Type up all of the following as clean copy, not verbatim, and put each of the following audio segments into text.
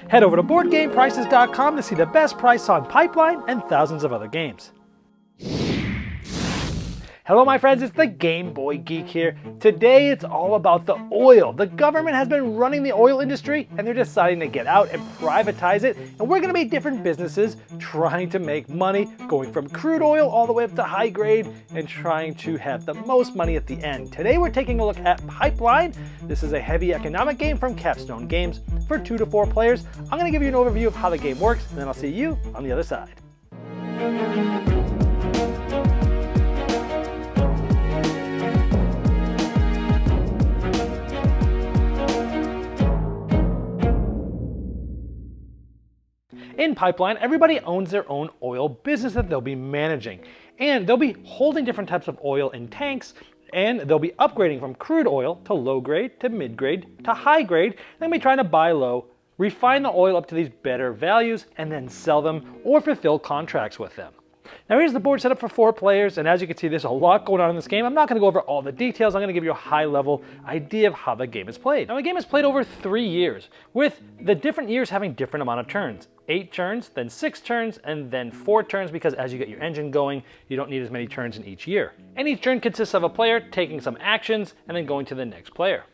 Head over to BoardGamePrices.com to see the best price on Pipeline and thousands of other games. Hello my friends, it's the Game Boy Geek here. Today it's all about the oil. The government has been running the oil industry and they're deciding to get out and privatize it. And we're going to be different businesses trying to make money, going from crude oil all the way up to high grade and trying to have the most money at the end. Today we're taking a look at Pipeline. This is a heavy economic game from Capstone Games for 2 to 4 players. I'm going to give you an overview of how the game works and then I'll see you on the other side. In Pipeline, everybody owns their own oil business that they'll be managing. And they'll be holding different types of oil in tanks, and they'll be upgrading from crude oil to low grade, to mid grade, to high grade. They'll be trying to buy low, refine the oil up to these better values, and then sell them or fulfill contracts with them. Now here's the board set up for 4 players, and as you can see, there's a lot going on in this game. I'm not going to go over all the details. I'm going to give you a high-level idea of how the game is played. Now the game is played over 3 years, with the different years having different amount of turns. 8 turns, then 6 turns, and then 4 turns, because as you get your engine going, you don't need as many turns in each year. And each turn consists of a player taking some actions and then going to the next player.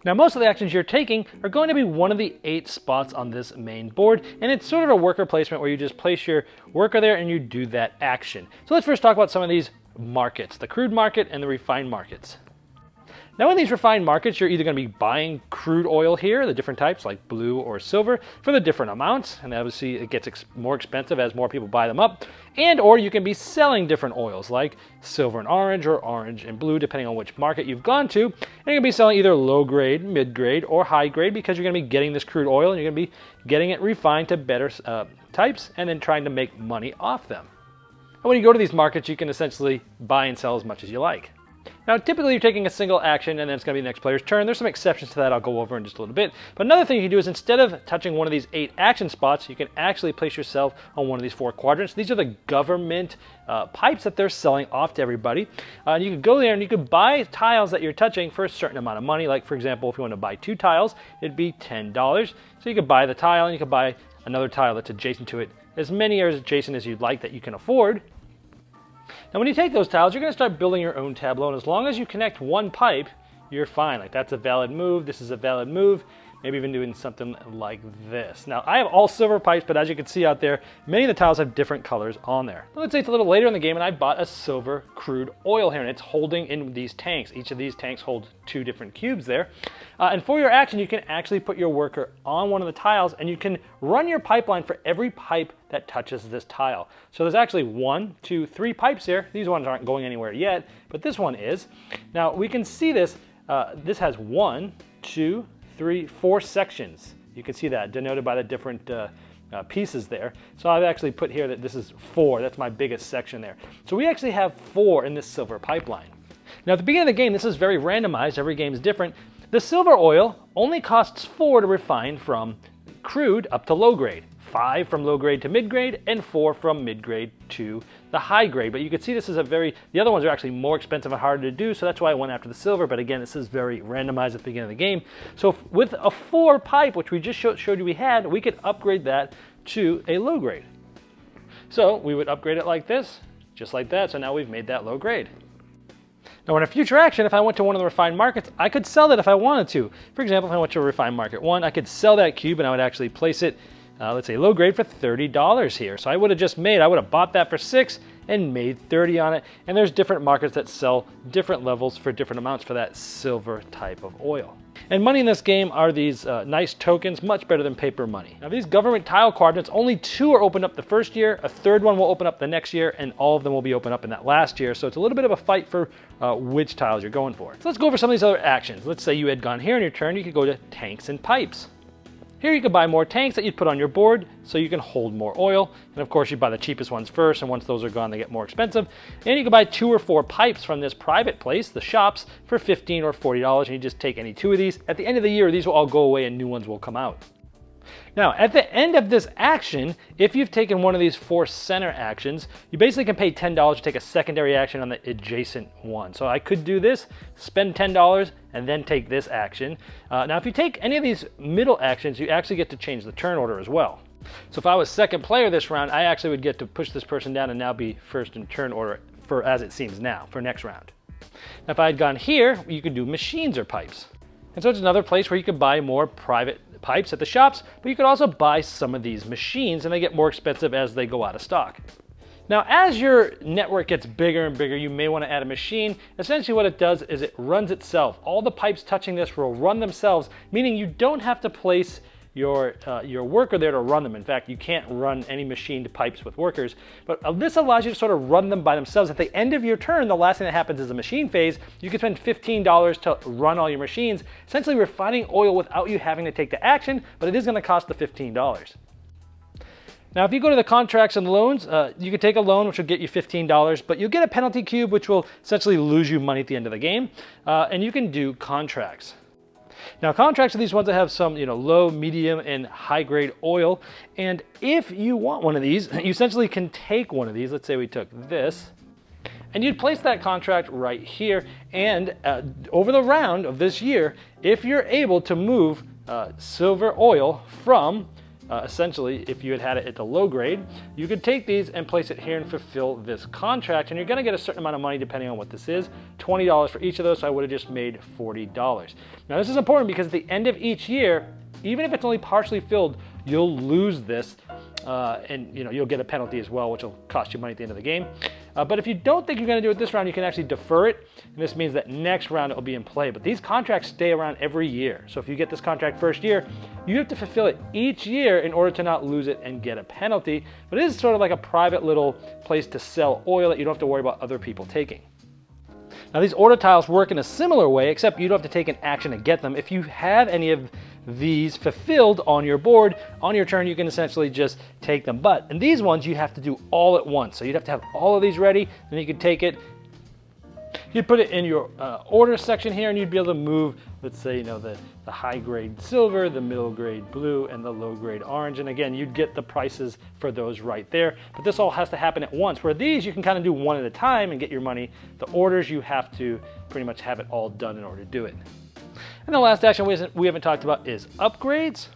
Now most of the actions you're taking are going to be one of the 8 spots on this main board, and it's sort of a worker placement where you just place your worker there and you do that action. So let's first talk about some of these markets, the crude market and the refined markets. Now in these refined markets, you're either going to be buying crude oil here, the different types like blue or silver, for the different amounts, and obviously it gets more expensive as more people buy them up, and or you can be selling different oils like silver and orange or orange and blue, depending on which market you've gone to, and you're going to be selling either low grade, mid grade, or high grade, because you're going to be getting this crude oil and you're going to be getting it refined to better types and then trying to make money off them. And when you go to these markets, you can essentially buy and sell as much as you like. Now typically you're taking a single action and then it's going to be the next player's turn. There's some exceptions to that I'll go over in just a little bit. But another thing you can do is, instead of touching one of these 8 action spots, you can actually place yourself on one of these 4 quadrants. These are the government pipes that they're selling off to everybody. And you can go there and you can buy tiles that you're touching for a certain amount of money. Like for example, if you want to buy 2 tiles, it'd be $10. So you could buy the tile and you could buy another tile that's adjacent to it. As many are adjacent as you'd like that you can afford. Now when you take those tiles, you're going to start building your own tableau, and as long as you connect one pipe, you're fine. Like that's a valid move, this is a valid move, maybe even doing something like this. Now I have all silver pipes, but as you can see out there, many of the tiles have different colors on there. Let's say it's a little later in the game and I bought a silver crude oil here, and it's holding in these tanks. Each of these tanks holds 2 different cubes there. And for your action, you can actually put your worker on one of the tiles, and you can run your pipeline for every pipe that touches this tile. So there's actually 1, 2, 3 pipes here. These ones aren't going anywhere yet, but this one is. Now we can see this. This has 1, 2, 3, 4 sections. You can see that denoted by the different pieces there. So I've actually put here that this is 4. That's my biggest section there. So we actually have 4 in this silver pipeline. Now at the beginning of the game, this is very randomized. Every game is different. The silver oil only costs 4 to refine from crude up to low grade. 5 from low grade to mid grade, and 4 from mid grade to the high grade. But you can see this is the other ones are actually more expensive and harder to do, so that's why I went after the silver. But again, this is very randomized at the beginning of the game. So with a 4 pipe, which we just showed you we had, we could upgrade that to a low grade. So we would upgrade it like this, just like that. So now we've made that low grade. Now in a future action, if I went to one of the refined markets, I could sell that if I wanted to. For example, if I went to a refined market 1, I could sell that cube and I would actually place it, let's say low grade, for $30 here. So I would have bought that for 6 and made 30 on it. And there's different markets that sell different levels for different amounts for that silver type of oil. And money in this game are these nice tokens, much better than paper money. Now these government tile quadrants, only 2 are opened up the first year, a 3rd one will open up the next year, and all of them will be opened up in that last year. So it's a little bit of a fight for which tiles you're going for. So let's go over some of these other actions. Let's say you had gone here in your turn, you could go to tanks and pipes. Here you can buy more tanks that you'd put on your board so you can hold more oil. And of course you buy the cheapest ones first, and once those are gone they get more expensive. And you can buy 2 or 4 pipes from this private place, the shops, for $15 or $40, and you just take any 2 of these. At the end of the year these will all go away and new ones will come out. Now, at the end of this action, if you've taken one of these 4 center actions, you basically can pay $10 to take a secondary action on the adjacent one. So I could do this, spend $10, and then take this action. Now, if you take any of these middle actions, you actually get to change the turn order as well. So if I was second player this round, I actually would get to push this person down and now be first in turn order for as it seems now, for next round. Now, if I had gone here, you could do machines or pipes. And so it's another place where you could buy more private pipes at the shops, but you could also buy some of these machines, and they get more expensive as they go out of stock. Now, as your network gets bigger and bigger, you may want to add a machine. Essentially what it does is it runs itself. All the pipes touching this will run themselves, meaning you don't have to place your worker there to run them. In fact, you can't run any machined pipes with workers, but this allows you to sort of run them by themselves. At the end of your turn, the last thing that happens is a machine phase. You can spend $15 to run all your machines, essentially refining oil without you having to take the action, but it is going to cost the $15. Now, if you go to the contracts and loans, you can take a loan, which will get you $15, but you'll get a penalty cube, which will essentially lose you money at the end of the game, and you can do contracts. Now, contracts are these ones that have some, low, medium, and high-grade oil. And if you want one of these, you essentially can take one of these. Let's say we took this, and you'd place that contract right here. And over the round of this year, if you're able to move silver oil from essentially, if you had it at the low grade, you could take these and place it here and fulfill this contract, and you're going to get a certain amount of money depending on what this is, $20 for each of those, so I would have just made $40. Now, this is important because at the end of each year, even if it's only partially filled, you'll lose this, and you'll get a penalty as well, which will cost you money at the end of the game. But if you don't think you're going to do it this round, you can actually defer it, and this means that next round it will be in play. But these contracts stay around every year. So if you get this contract first year, you have to fulfill it each year in order to not lose it and get a penalty. But it is sort of like a private little place to sell oil that you don't have to worry about other people taking. Now, these order tiles work in a similar way, except you don't have to take an action to get them. If you have any of these fulfilled on your board, on your turn, you can essentially just take them. But in these ones, you have to do all at once. So you'd have to have all of these ready, then you could take it. You'd put it in your order section here, and you'd be able to move, let's say, the high grade silver, the middle grade blue, and the low grade orange. And again, you'd get the prices for those right there. But this all has to happen at once, where these you can kind of do one at a time and get your money. The orders, you have to pretty much have it all done in order to do it. And the last action we haven't talked about is upgrades.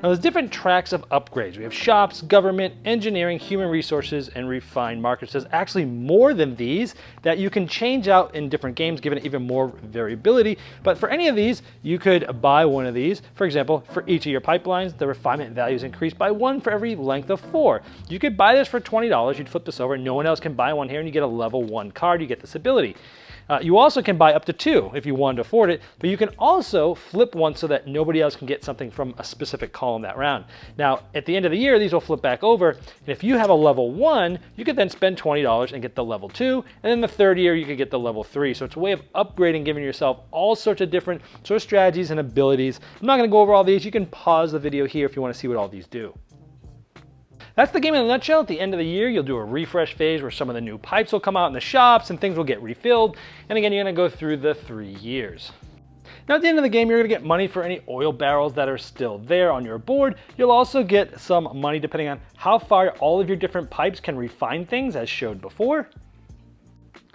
Now, there's different tracks of upgrades. We have shops, government, engineering, human resources, and refined markets. There's actually more than these that you can change out in different games, giving it even more variability. But for any of these, you could buy one of these. For example, for each of your pipelines, the refinement value is increased by 1 for every length of 4. You could buy this for $20. You'd flip this over. No one else can buy one here, and you get a level 1 card. You get this ability. You also can buy up to 2 if you wanted to afford it, but you can also flip one so that nobody else can get something from a specific column that round. Now, at the end of the year, these will flip back over, and if you have a level 1, you could then spend $20 and get the level 2, and then the third year, you could get the level 3. So it's a way of upgrading, giving yourself all sorts of different sort of strategies and abilities. I'm not going to go over all these. You can pause the video here if you want to see what all these do. That's the game in a nutshell. At the end of the year, you'll do a refresh phase where some of the new pipes will come out in the shops and things will get refilled. And again, you're going to go through the 3 years. Now, at the end of the game, you're going to get money for any oil barrels that are still there on your board. You'll also get some money depending on how far all of your different pipes can refine things, as showed before.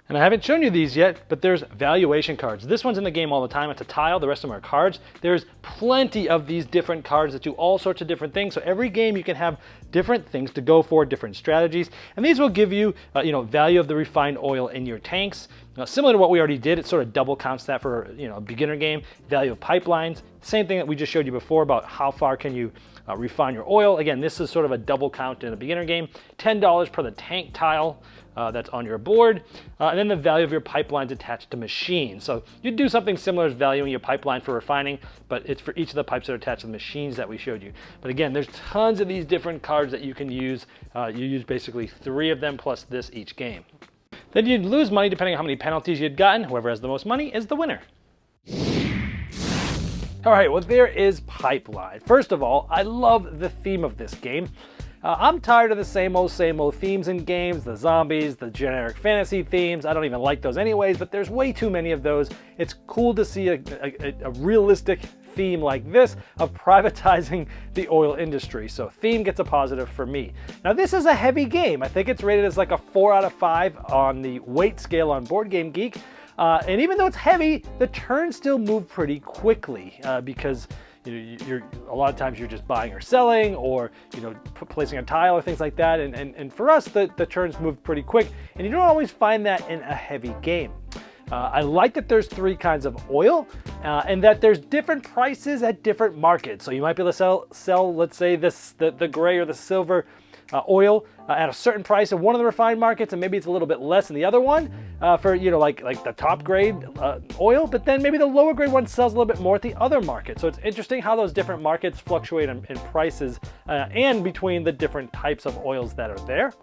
And I haven't shown you these yet, but there's valuation cards. This one's in the game all the time. It's a tile. The rest of them are cards. There's plenty of these different cards that do all sorts of different things. So every game you can have different things to go for, different strategies. And these will give you, value of the refined oil in your tanks. Similar to what we already did, it sort of double counts that for a beginner game. Value of pipelines. Same thing that we just showed you before about how far can you refine your oil. Again, this is sort of a double count in a beginner game. $10 per the tank tile that's on your board. And then the value of your pipelines attached to machines. So you'd do something similar as valuing your pipeline for refining, but it's for each of the pipes that are attached to the machines that we showed you. But again, there's tons of these different cards that you can use. You use basically 3 of them plus this each game. Then you'd lose money depending on how many penalties you'd gotten. Whoever has the most money is the winner. All right, well, there is Pipeline. First of all, I love the theme of this game. I'm tired of the same old themes in games, the zombies, the generic fantasy themes. I don't even like those anyways, but there's way too many of those. It's cool to see a realistic theme like this of privatizing the oil industry. So theme gets a positive for me. Now this is a heavy game. I think it's rated as like a 4 out of 5 on the weight scale on Board Game Geek. And even though it's heavy, the turns still move pretty quickly because you're a lot of times you're just buying or selling, or placing a tile or things like that. And for us, the turns move pretty quick, and you don't always find that in a heavy game. I like that there's 3 kinds of oil, and that there's different prices at different markets. So you might be able to sell, let's say the gray or the silver oil at a certain price in one of the refined markets, and maybe it's a little bit less in the other one for like the top grade oil, but then maybe the lower grade one sells a little bit more at the other market. So it's interesting how those different markets fluctuate in prices and between the different types of oils that are there.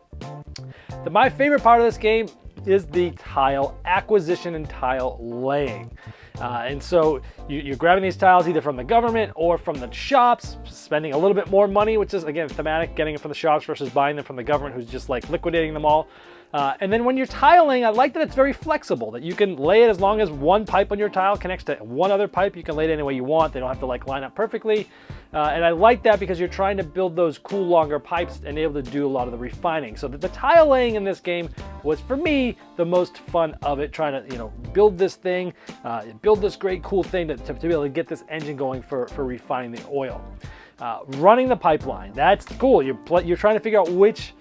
My favorite part of this game is the tile acquisition and tile laying. And so you're grabbing these tiles either from the government or from the shops, spending a little bit more money, which is, again, thematic, getting it from the shops versus buying them from the government, who's just like liquidating them all. And then when you're tiling, I like that it's very flexible, that you can lay it as long as one pipe on your tile connects to one other pipe. You can lay it any way you want. They don't have to like line up perfectly. And I like that because you're trying to build those cool longer pipes and able to do a lot of the refining. So the tile laying in this game was, for me, the most fun of it, trying to build this thing, build this great cool thing to be able to get this engine going for refining the oil. Running the pipeline, that's cool. You're trying to figure out which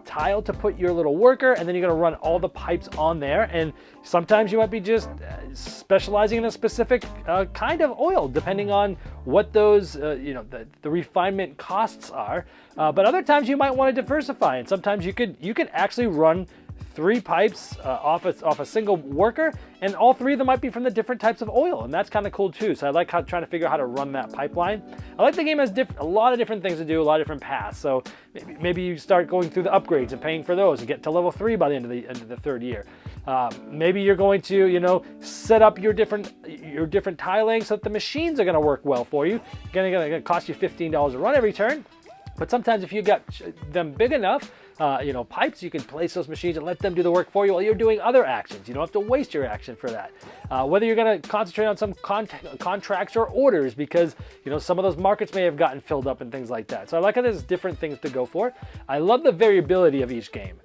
tile to put your little worker, and then you're going to run all the pipes on there. And sometimes you might be just specializing in a specific kind of oil, depending on what those the refinement costs are. But other times you might want to diversify, and sometimes you could actually run 3 pipes off a single worker, and all 3 of them might be from the different types of oil, and that's kind of cool too. So I like trying to figure out how to run that pipeline. I like the game has a lot of different things to do, a lot of different paths. So maybe you start going through the upgrades and paying for those and get to level 3 by the end of the 3rd year. Maybe you're going to set up your different tiling so that the machines are going to work well for you. Going to cost you $15 a run every turn. But sometimes if you got them big enough, pipes, you can place those machines and let them do the work for you while you're doing other actions. You don't have to waste your action for that. Whether you're going to concentrate on some contracts or orders because, some of those markets may have gotten filled up and things like that. So I like how there's different things to go for. I love the variability of each game.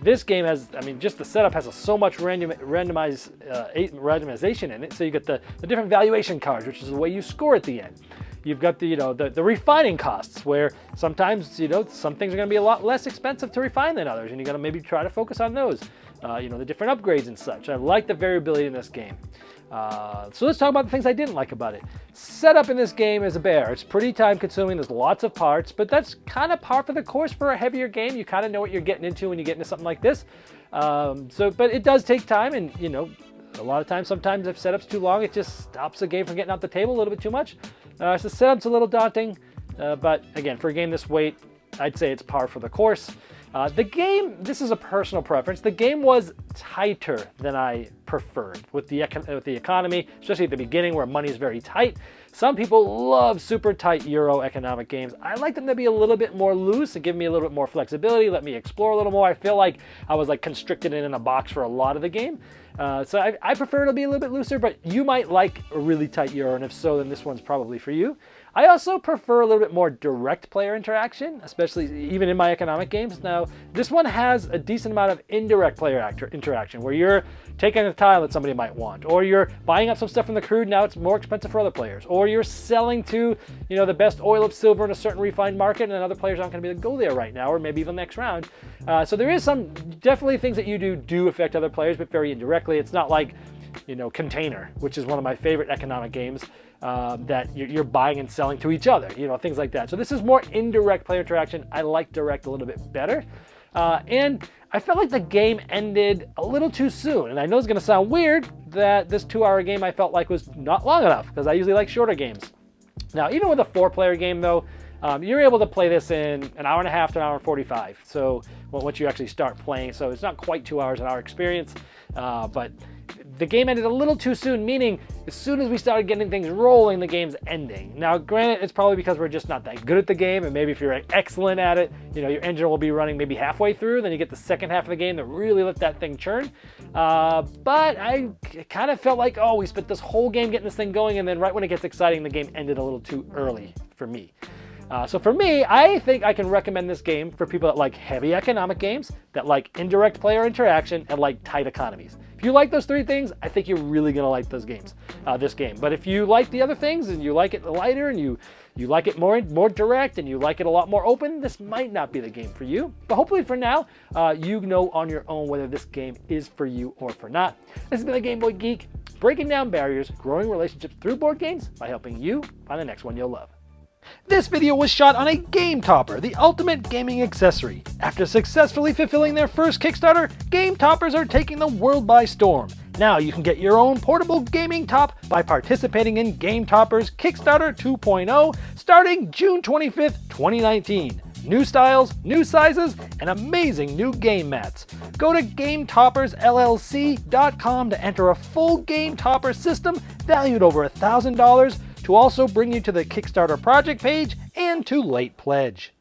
This game has, just the setup has so much randomization in it. So you get the different valuation cards, which is the way you score at the end. You've got the refining costs, where sometimes some things are going to be a lot less expensive to refine than others, and you got to maybe try to focus on those. The different upgrades and such. I like the variability in this game. So let's talk about the things I didn't like about it. Setup in this game is a bear. It's pretty time consuming. There's lots of parts, but that's kind of par for the course for a heavier game. You kind of know what you're getting into when you get into something like this. But it does take time, and a lot of times, sometimes if setup's too long, it just stops the game from getting off the table a little bit too much. So setup's a little daunting, but again, for a game this weight, I'd say it's par for the course. The game, this is a personal preference, the game was tighter than I preferred with the economy, especially at the beginning where money is very tight. Some people love super tight Euro economic games. I like them to be a little bit more loose and give me a little bit more flexibility, let me explore a little more. I feel like I was constricted in a box for a lot of the game. So I prefer it to be a little bit looser, but you might like a really tight Euro, and if so, then this one's probably for you. I also prefer a little bit more direct player interaction, especially even in my economic games. Now, this one has a decent amount of indirect player interaction, where you're taking a tile that somebody might want, or you're buying up some stuff from the Crude, now it's more expensive for other players, or you're selling to the best oil of silver in a certain refined market, and other players aren't going to be able to go there right now, or maybe even next round. So there is some definitely things that you do affect other players, but very indirectly. It's not like Container, which is one of my favorite economic games, that you're buying and selling to each other, things like that. So this is more indirect player interaction. I like direct a little bit better. And I felt like the game ended a little too soon. And I know it's going to sound weird that this 2-hour game I felt like was not long enough, because I usually like shorter games. Now, even with a 4-player game though, you're able to play this in an hour and a half to an hour and 45. So once you actually start playing, so it's not quite 2 hours, an hour experience, but the game ended a little too soon, meaning as soon as we started getting things rolling, the game's ending. Now, granted, it's probably because we're just not that good at the game, and maybe if you're excellent at it, your engine will be running maybe halfway through, then you get the second half of the game that really let that thing churn. But I kind of felt like, we spent this whole game getting this thing going, and then right when it gets exciting, the game ended a little too early for me. So for me, I think I can recommend this game for people that like heavy economic games, that like indirect player interaction, and like tight economies. If you like those three things, I think you're really gonna like this game. But if you like the other things and you like it lighter and you like it more direct and you like it a lot more open, this might not be the game for you. But hopefully for now, you know on your own whether this game is for you or for not. This has been the Game Boy Geek, breaking down barriers, growing relationships through board games by helping you find the next one you'll love. This video was shot on a Game Topper, the ultimate gaming accessory. After successfully fulfilling their first Kickstarter, Game Toppers are taking the world by storm. Now you can get your own portable gaming top by participating in Game Topper's Kickstarter 2.0 starting June 25th, 2019. New styles, new sizes, and amazing new game mats. Go to GameToppersLLC.com to enter a full Game Topper system valued over $1,000 to also bring you to the Kickstarter project page and to late pledge.